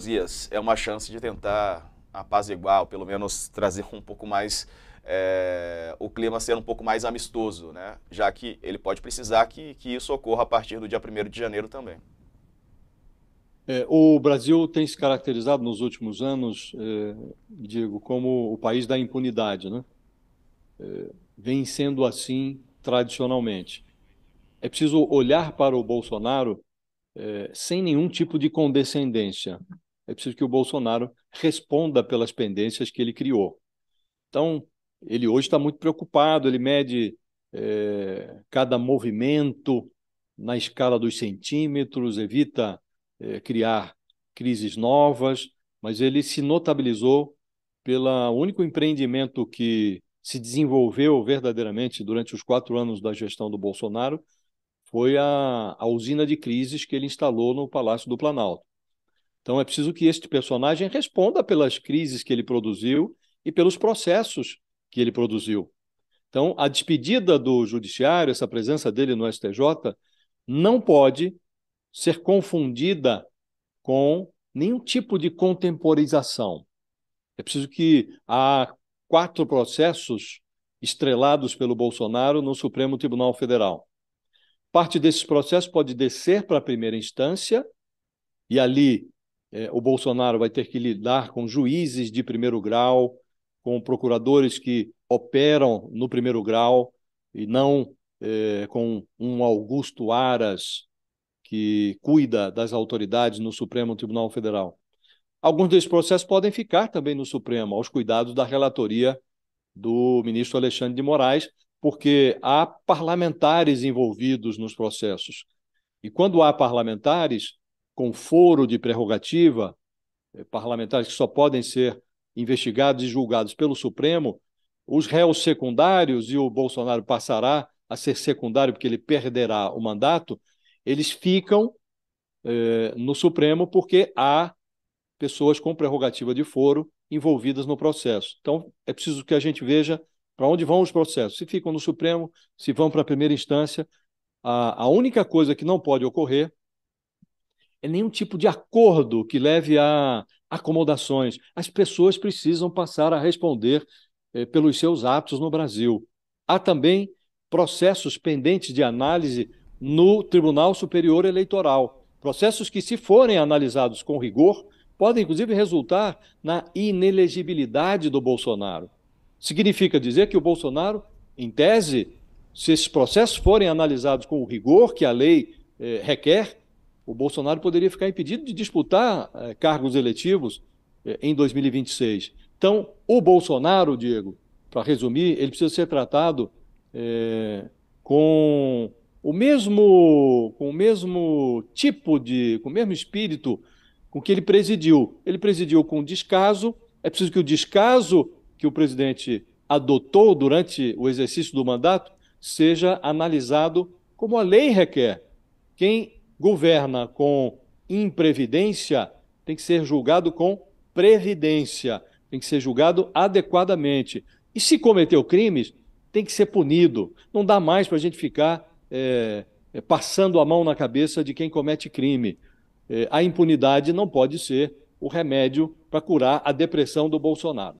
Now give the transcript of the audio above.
Dias é uma chance de tentar apaziguar, ou pelo menos trazer um pouco mais, o clima ser um pouco mais amistoso, né? Já que ele pode precisar que isso ocorra a partir do dia 1º de janeiro também. O Brasil tem se caracterizado nos últimos anos, Diego, como o país da impunidade, né? Vem sendo assim tradicionalmente. É preciso olhar para o Bolsonaro, sem nenhum tipo de condescendência. É preciso que o Bolsonaro responda pelas pendências que ele criou. Então, ele hoje está muito preocupado, ele mede cada movimento na escala dos centímetros, evita criar crises novas, mas ele se notabilizou pelo único empreendimento que se desenvolveu verdadeiramente durante os 4 anos da gestão do Bolsonaro, foi a usina de crises que ele instalou no Palácio do Planalto. Então é preciso que este personagem responda pelas crises que ele produziu e pelos processos que ele produziu. Então, a despedida do judiciário, essa presença dele no STJ, não pode ser confundida com nenhum tipo de contemporização. É preciso que há 4 processos estrelados pelo Bolsonaro no Supremo Tribunal Federal. Parte desses processos pode descer para a primeira instância e ali o Bolsonaro vai ter que lidar com juízes de primeiro grau, com procuradores que operam no primeiro grau e não com um Augusto Aras que cuida das autoridades no Supremo Tribunal Federal. Alguns desses processos podem ficar também no Supremo, aos cuidados da relatoria do ministro Alexandre de Moraes, porque há parlamentares envolvidos nos processos. E quando há parlamentares com foro de prerrogativa, parlamentares que só podem ser investigados e julgados pelo Supremo, os réus secundários, e o Bolsonaro passará a ser secundário porque ele perderá o mandato, eles ficam no Supremo porque há pessoas com prerrogativa de foro envolvidas no processo. Então, é preciso que a gente veja para onde vão os processos. Se ficam no Supremo, se vão para a primeira instância. A única coisa que não pode ocorrer é nenhum tipo de acordo que leve a acomodações. As pessoas precisam passar a responder pelos seus atos no Brasil. Há também processos pendentes de análise no Tribunal Superior Eleitoral. Processos que, se forem analisados com rigor, podem inclusive resultar na inelegibilidade do Bolsonaro. Significa dizer que o Bolsonaro, em tese, se esses processos forem analisados com o rigor que a lei requer, o Bolsonaro poderia ficar impedido de disputar cargos eletivos em 2026. Então, o Bolsonaro, Diego, para resumir, ele precisa ser tratado com o mesmo tipo com o mesmo espírito com que ele presidiu. Ele presidiu com descaso. É preciso que o descaso que o presidente adotou durante o exercício do mandato seja analisado como a lei requer. Quem governa com imprevidência tem que ser julgado com previdência, tem que ser julgado adequadamente. E se cometeu crimes, tem que ser punido. Não dá mais para a gente ficar passando a mão na cabeça de quem comete crime. A impunidade não pode ser o remédio para curar a depressão do Bolsonaro.